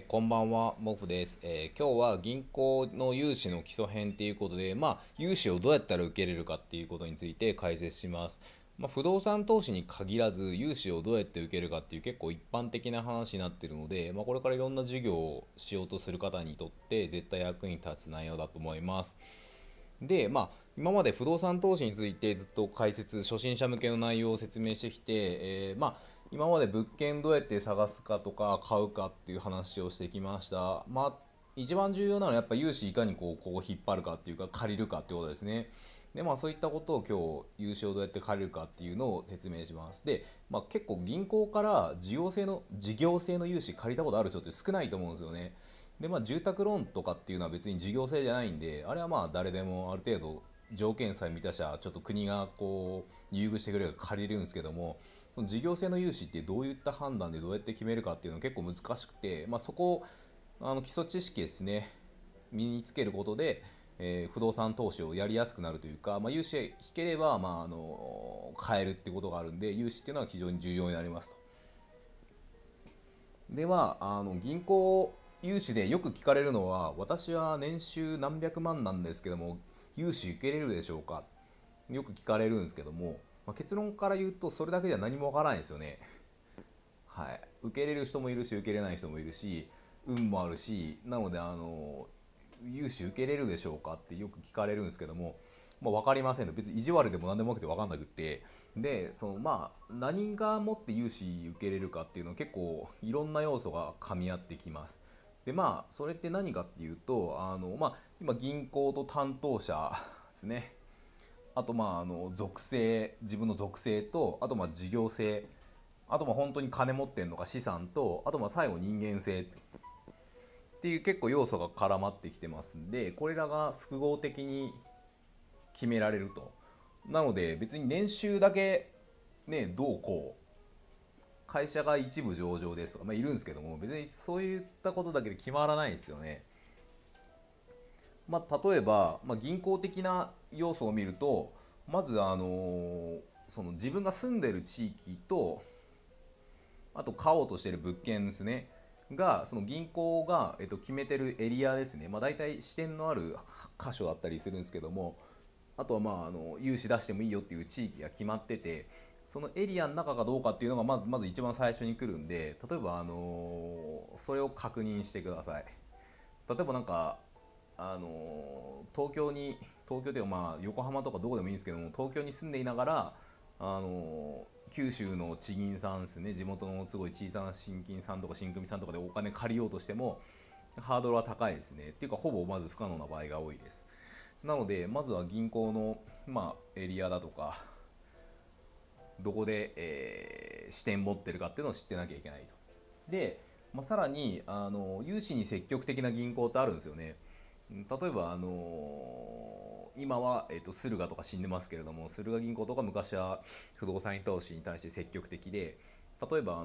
こんばんは、モフです。今日は銀行の融資の基礎編ということで、融資をどうやったら受けれるかっていうことについて解説します。不動産投資に限らず、融資をどうやって受けるかっていう結構一般的な話になっているので、これからいろんな授業をしようとする方にとって絶対役に立つ内容だと思います。で、今まで不動産投資についてずっと解説、初心者向けの内容を説明してきて、今まで物件どうやって探すかとか買うかっていう話をしてきました。一番重要なのはやっぱ融資いかにこう引っ張るかっていうか借りるかっていうことですね。で、そういったことを今日融資をどうやって借りるかっていうのを説明します。で、結構銀行から事業性の融資借りたことある人って少ないと思うんですよね。で、住宅ローンとかっていうのは別に事業性じゃないんで、あれは誰でもある程度条件さえ満たしゃちょっと国が優遇してくれるから借りれるんですけども、その事業性の融資ってどういった判断でどうやって決めるかっていうのは結構難しくて、そこを基礎知識ですね、身につけることで、不動産投資をやりやすくなるというか、融資引ければ、買えるっていうことがあるんで、融資っていうのは非常に重要になりますと。では、銀行融資でよく聞かれるのは、私は年収何百万なんですけども、融資受けれるでしょうか、よく聞かれるんですけども、結論から言うとそれだけでは何もわからないんですよね。はい、受けれる人もいるし受けれない人もいるし、運もあるし、なので融資受けれるでしょうかってよく聞かれるんですけども、分かりませんと、別に意地悪でも何でもなくて分かんなくって、で何がもって融資受けれるかっていうのは結構いろんな要素が噛み合ってきます。でそれって何かっていうと今銀行と担当者ですね、あと属性、自分の属性と、あと事業性、あと本当に金持ってんのか資産と、あと最後人間性っていう結構要素が絡まってきてますんで、これらが複合的に決められると。なので別に年収だけねどうこう会社が一部上場ですとか、いるんですけども、別にそういったことだけで決まらないですよね。例えば、銀行的な要素を見ると、まずその自分が住んでる地域と、あと買おうとしている物件ですねが、その銀行が、決めてるエリアですね、大体支店のある箇所だったりするんですけども、あとは融資出してもいいよっていう地域が決まってて、そのエリアの中かどうかっていうのがまず一番最初に来るんで、例えばそれを確認してください。例えば東京では横浜とかどこでもいいんですけども、東京に住んでいながら九州の地銀さんですね、地元のすごい小さな新金さんとか新組さんとかでお金借りようとしてもハードルは高いですね。っていうかほぼまず不可能な場合が多いです。なのでまずは銀行の、エリアだとかどこで、支店持ってるかっていうのを知ってなきゃいけないと。で、さらに融資に積極的な銀行ってあるんですよね。例えば今は、駿河とか死んでますけれども、駿河銀行とか昔は不動産投資に対して積極的で、例えば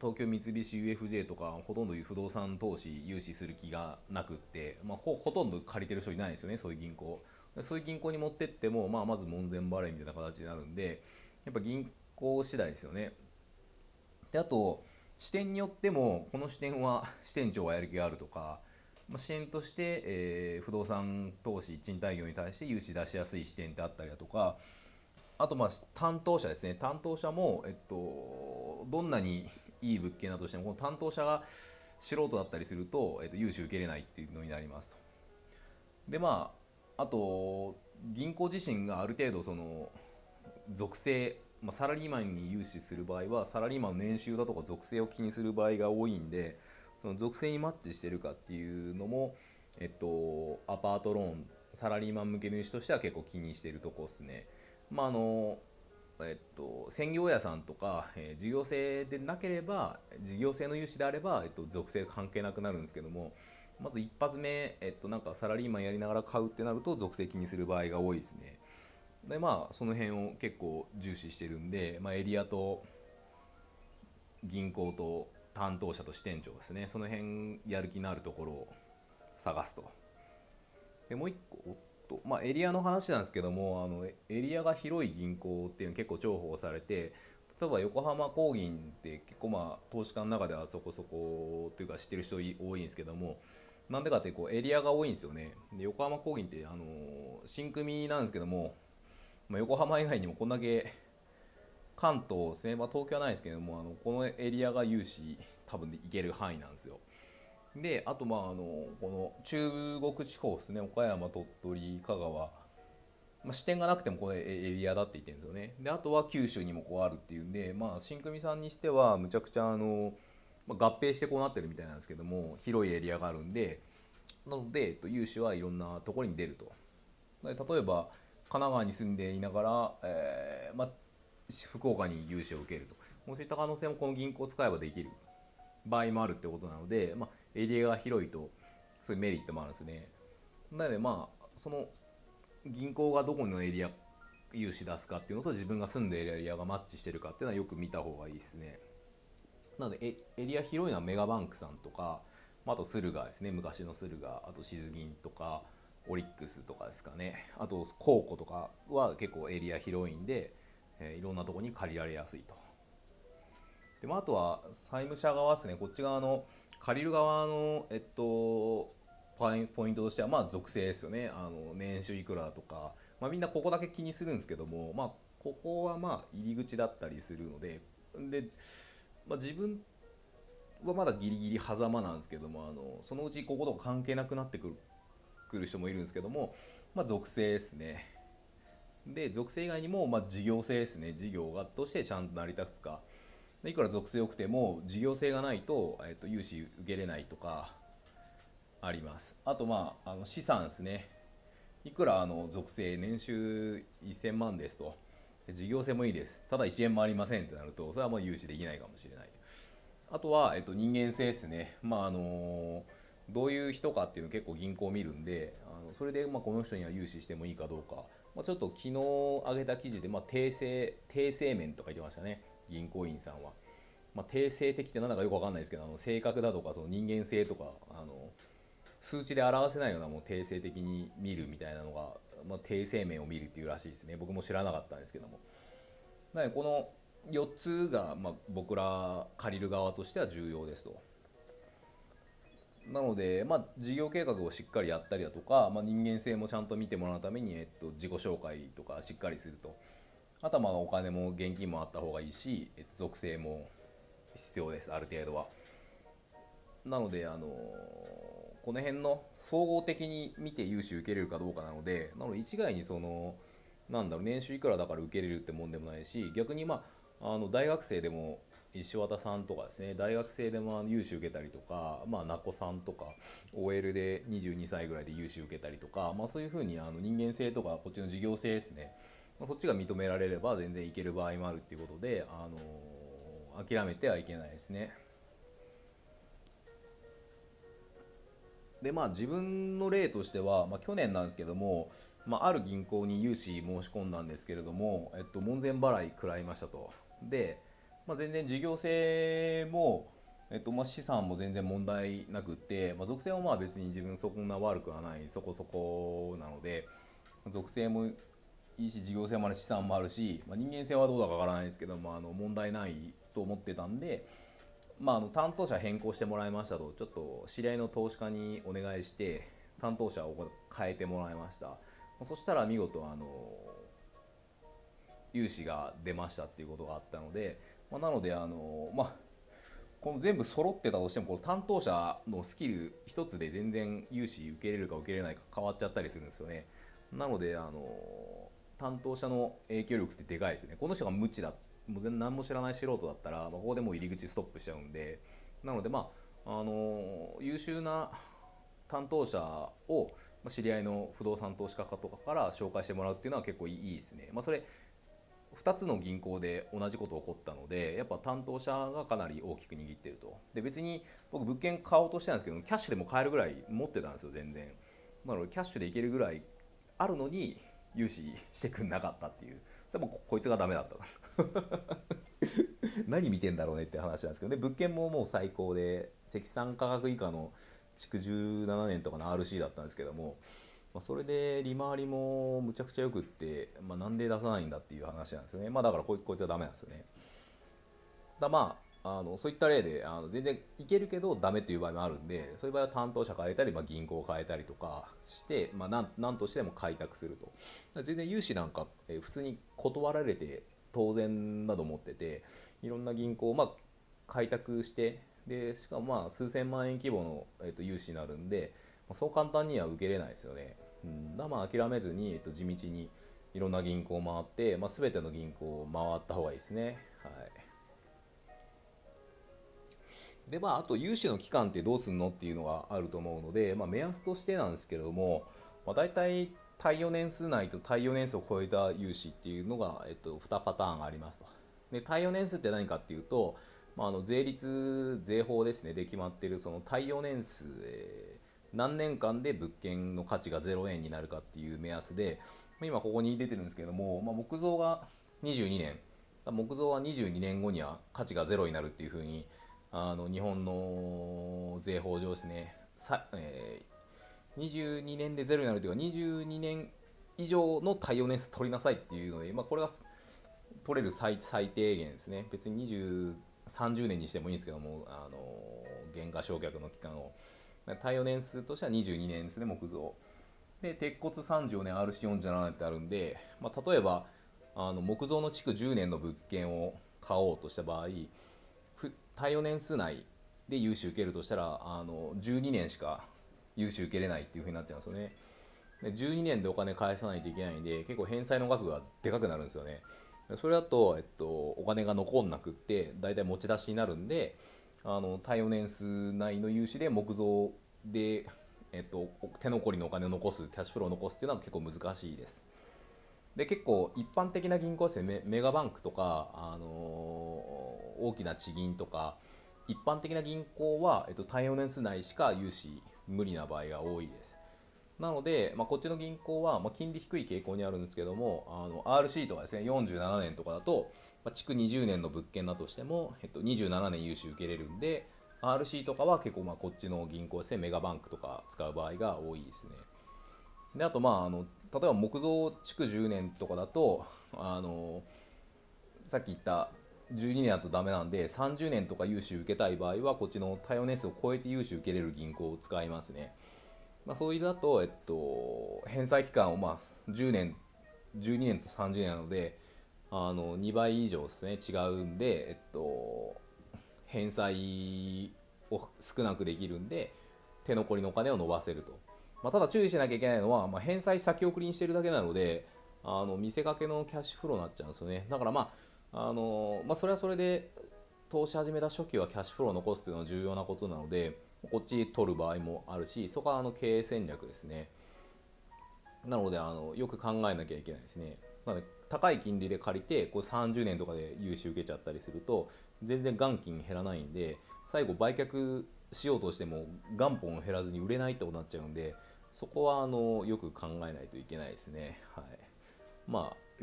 東京三菱 UFJ とかほとんど不動産投資融資する気がなくって、ほとんど借りてる人いないんですよね、そういう銀行。そういう銀行に持ってっても、まず門前払いみたいな形になるんで、やっぱ銀行次第ですよね。であと支店によっても、この支店は支店長がやる気があるとか、支店として、不動産投資賃貸業に対して融資出しやすい支店ってあったりだとか、あと担当者ですね、担当者も、どんなにいい物件だとしてもこの担当者が素人だったりすると、融資受けれないっていうのになりますと。であと銀行自身がある程度その属性、サラリーマンに融資する場合はサラリーマンの年収だとか属性を気にする場合が多いんで、その属性にマッチしてるかっていうのも、アパートローンサラリーマン向けの融資としては結構気にしているところですね。まああの専業屋さんとか、事業性でなければ事業性の融資であれば、属性関係なくなるんですけども、まず一発目、サラリーマンやりながら買うってなると属性気にする場合が多いですね。でその辺を結構重視してるんで、エリアと銀行と担当者と支店長ですね、その辺やる気のあるところを探すと。でもう一個エリアの話なんですけども、エリアが広い銀行っていうの結構重宝されて、例えば横浜高銀って結構まあ投資家の中ではそこそこというか知ってる人多いんですけども、なんでかってこうエリアが多いんですよね。で横浜高銀って新組なんですけども、まあ、横浜以外にもこんだけ関東ですね、まあ、東京はないですけどもこのエリアが融資多分で行ける範囲なんですよ。であとまあこの中国地方ですね、岡山鳥取香川、まあ、支店がなくてもこのエリアだって言ってるんですよね。であとは九州にもこうあるっていうんで、まあ、新組さんにしてはむちゃくちゃまあ、合併してこうなってるみたいなんですけども、広いエリアがあるんで、なので、融資はいろんなところに出ると。例えば神奈川に住んでいながら、まあ、福岡に融資を受けると、そういった可能性もこの銀行を使えばできる場合もあるってことなので、まあ、エリアが広いとそういうメリットもあるんですね。なのでまあその銀行がどこのエリア融資出すかっていうのと自分が住んでいるエリアがマッチしてるかっていうのはよく見た方がいいですね。なのでエリア広いのはメガバンクさんとか、あと駿河ですね、昔の駿河、あと静銀とかオリックスとかですかね、あと公庫とかは結構エリア広いんで、いろんなところに借りられやすいと。で、まあ、あとは債務者側ですね、こっち側の借りる側の、ポイントとしてはまあ属性ですよね。年収いくらとか、まあ、みんなここだけ気にするんですけども、まあ、ここはまあ入り口だったりするので、まあ、自分はまだギリギリ狭間なんですけども、そのうちここと関係なくなってくる人もいるんですけども、まあ、属性ですね。で属性以外にも、まあ、事業性ですね。事業がとしてちゃんと成り立つか、いくら属性良くても事業性がないと、融資受けれないとかあります。あとまあ資産ですね。いくら属性年収1000万ですと、事業性もいいです、ただ1円もありませんってなると、それはもう融資できないかもしれない。あとは、人間性ですね。まあどういう人かっていうのを結構銀行を見るんで、それでまあこの人には融資してもいいかどうか、まあ、ちょっと昨日上げた記事で、まあ、訂正面とか言ってましたね、銀行員さんは。まあ、定性的って何だかよく分かんないですけど、性格だとかその人間性とか数値で表せないようなもう定性的に見るみたいなのが、まあ、定性面を見るっていうらしいですね。僕も知らなかったんですけども。なのでこの4つが、まあ、僕ら借りる側としては重要ですと。なので、まあ、事業計画をしっかりやったりだとか、まあ、人間性もちゃんと見てもらうために、自己紹介とかしっかりすると。あとはまあお金も現金もあった方がいいし、属性も必要です、ある程度は。なので、この辺の総合的に見て融資受けれるかどうかなので、一概になんだろう、年収いくらだから受けれるってもんでもないし、逆にまあ、大学生でも石渡さんとかですね、大学生でも融資受けたりとか、まあ、なこさんとか OL で22歳ぐらいで融資受けたりとか、まあ、そういうふうに人間性とかこっちの事業性ですね、まあ、そっちが認められれば全然いける場合もあるっていうことで、諦めてはいけないですね。でまあ自分の例としては、まあ、去年なんですけども、まあ、ある銀行に融資申し込んだんですけれども、門前払い食らいましたと。で、まあ、全然事業性も、まあ、資産も全然問題なくって、まあ、属性もまあ別に自分そんな悪くはない、そこそこなので、属性もいいし事業性もあるし資産もあるし、まあ、人間性はどうだかわからないですけど、まあ、問題ないと思ってたんで、まあ、担当者変更してもらいましたと、ちょっと知り合いの投資家にお願いして担当者を変えてもらいました。そしたら見事融資が出ましたっていうことがあったので、まあ、なのでまあ、この全部揃ってたとしてもこの担当者のスキル一つで全然融資受け入れるか受け入れないか変わっちゃったりするんですよね。なので担当者の影響力ってでかいですよね。この人が無知だ、もう全然何も知らない素人だったら、まあ、ここでもう入り口ストップしちゃうんで、なのでまあ優秀な担当者を知り合いの不動産投資家とかから紹介してもらうっていうのは結構いいですね。まあ、それ2つの銀行で同じこと起こったので、やっぱ担当者がかなり大きく握ってると。で別に僕物件買おうとしてたんですけど、キャッシュでも買えるぐらい持ってたんですよ全然。なのでキャッシュでいけるぐらいあるのに融資してくんなかったっていう、それもこいつがダメだった何見てんだろうねって話なんですけど、で物件ももう最高で積算価格以下の築17年とかの RC だったんですけども、まあ、それで利回りもむちゃくちゃよくって、まあ、なんで出さないんだっていう話なんですよね。まあだからこいつはダメなんですよね。まあ、そういった例で全然いけるけどダメっていう場合もあるんで、そういう場合は担当者変えたり、銀行を変えたりとかして、なんとしても開拓すると。全然融資なんか、普通に断られて当然だと思ってて、いろんな銀行を開拓して、でしかも数千万円規模の、融資になるんで、そう簡単には受けれないですよね。だから諦めずに、地道にいろんな銀行を回って、全ての銀行を回った方がいいですね。はい。であと融資の期間ってどうするのっていうのがあると思うので、目安としてなんですけれども、大体耐用年数内と耐用年数を超えた融資っていうのが、2パターンありますと。で耐用年数って何かっていうと、税率税法ですねで決まっているその耐用年数、何年間で物件の価値が0円になるかっていう目安で、今ここに出てるんですけども、木造が22年木造は22年後には価値がゼロになるっていうふうに日本の税法上ですね、22年でゼロになるというか22年以上の耐用年数取りなさいっていうので、これが取れる最低限ですね。別に30年にしてもいいんですけども、減価償却の期間を耐用年数としては22年ですね、木造で。鉄骨34年 RC47 年ってあるんで、例えば木造の築10年の物件を買おうとした場合、耐用年数内で融資受けるとしたら12年しか融資受けれないっていう風になっちゃうんですよね。で12年でお金返さないといけないんで、結構返済の額がでかくなるんですよね。それだと、お金が残んなくってだいたい持ち出しになるんで、耐用年数内の融資で木造で、手残りのお金を残す、キャッシュフローを残すっていうのは結構難しいです。で結構一般的な銀行ですね、メガバンクとか、大きな地銀とか一般的な銀行は、耐用年数内しか融資無理な場合が多いです。なので、こっちの銀行は、金利低い傾向にあるんですけども、RC とかですね47年とかだと、築20年の物件だとしても、27年融資受けれるんで RC とかは結構こっちの銀行ですね、メガバンクとか使う場合が多いですね。であと例えば木造築10年とかだとさっき言った12年だとダメなんで30年とか融資受けたい場合はこっちの耐用年数を超えて融資受けれる銀行を使いますね。そういうだと、返済期間を10年12年と30年なので2倍以上ですね違うんで、返済を少なくできるんで手残りのお金を伸ばせると。ただ注意しなきゃいけないのは、返済先送りにしてるだけなので見せかけのキャッシュフローになっちゃうんですよね。だからそれはそれで投資始めた初期はキャッシュフローを残すというのは重要なことなので、こっち取る場合もあるし、そこは経営戦略ですね。なのでよく考えなきゃいけないですね。なので高い金利で借りてこう30年とかで融資受けちゃったりすると全然元金減らないんで、最後売却しようとしても元本減らずに売れないってことになっちゃうんで、そこはよく考えないといけないですね。はい。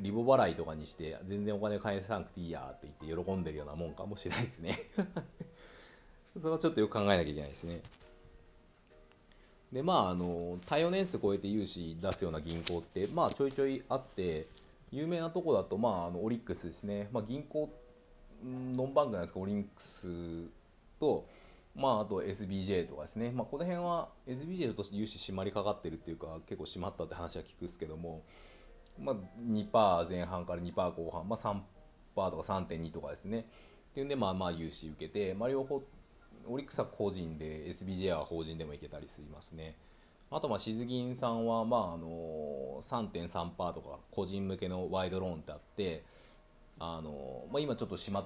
リボ払いとかにして全然お金返さなくていいやって言って喜んでるようなもんかもしれないですね。それはちょっとよく考えなきゃいけないですね。で耐用年数超えて融資出すような銀行ってちょいちょいあって、有名なとこだとオリックスですね。銀行ノンバンクなんですか、オリックスとあと SBJ とかですね。この辺は SBJ と融資締まりかかってるっていうか結構締まったって話は聞くんですけども、2% 前半から 2% 後半、3% とか 3.2 とかですねっていうんで融資受けて、両方オリックスは個人で SBJ は法人でもいけたりしますね。あと静銀さんは3.3% とか個人向けのワイドローンってあって、今ちょっと閉まっ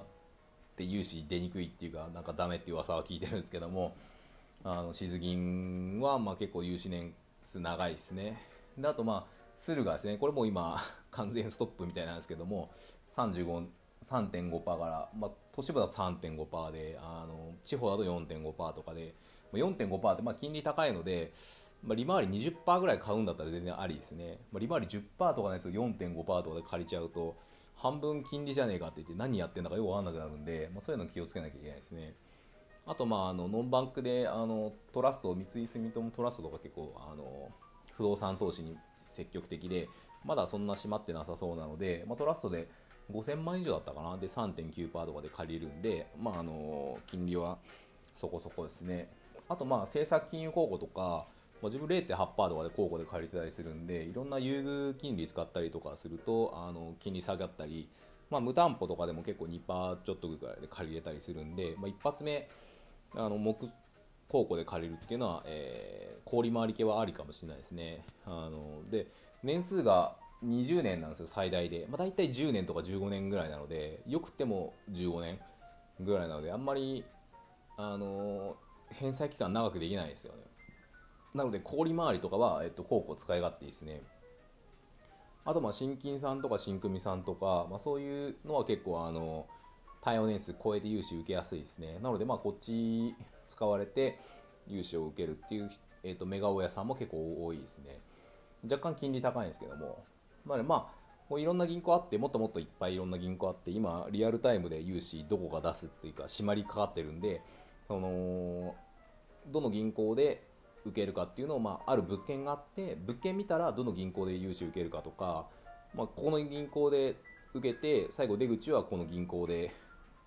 て融資出にくいっていうかなんかダメっていう噂は聞いてるんですけども、静銀は結構融資年数長いですね。であと駿河ですね、これも今完全ストップみたいなんですけども、3.5% から、都市部だと 3.5% で地方だと 4.5% とかで、4.5% って金利高いので、利回り 20% ぐらい買うんだったら全然ありですね。利回り 10% とかのやつを 4.5% とかで借りちゃうと半分金利じゃねえかって言って何やってんだかよく分かんなくなるんで、そういうの気をつけなきゃいけないですね。あとノンバンクでトラスト、三井住友トラストとか結構不動産投資に積極的で、まだそんな閉まってなさそうなので、トラストで5000万以上だったかなで 3.9% とかで借りるんで、金利はそこそこですね。あと政策金融公庫とか、自分 0.8% とかで公庫で借りてたりするんで、いろんな優遇金利使ったりとかすると金利下がったり、無担保とかでも結構 2% ちょっとぐらいで借りれたりするんで、一発目公庫で借りるっていうのは、氷回り系はありかもしれないですね。で年数が20年なんですよ最大で、大体10年とか15年ぐらいなので、よくても15年ぐらいなので、あんまり返済期間長くできないですよね。なので氷回りとかは、公庫使い勝手いいですね。あと新金さんとか新組さんとか、そういうのは結構対応年数超えて融資受けやすいですね。なのでこっち使われて融資を受けるっていう、メガ大家さんも結構多いですね。若干金利高いんですけども、なのでもういろんな銀行あって、もっともっといっぱいいろんな銀行あって、今リアルタイムで融資どこが出すっていうか締まりかかってるんで、どの銀行で受けるかっていうのを、ある物件があって、物件見たらどの銀行で融資受けるかとか、ここの銀行で受けて最後出口はこの銀行で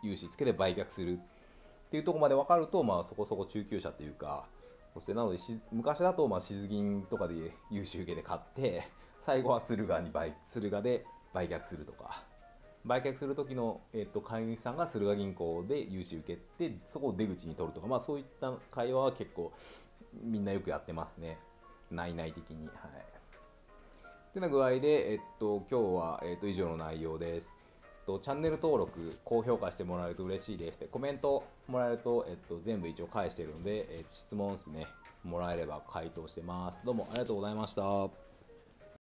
融資つけて売却するっていうところまで分かると、そこそこ中級者っていうか、なので昔だと静銀とかで融資受けて買って最後は駿河で売却するとか、売却する時の、買い主さんが駿河銀行で融資受けてそこを出口に取るとか、そういった会話は結構みんなよくやってますね、内々的に。ってな具合で、今日は、以上の内容です。チャンネル登録、高評価してもらえると嬉しいです。コメントもらえると、全部一応返してるので、質問ですね、もらえれば回答してます。どうもありがとうございました。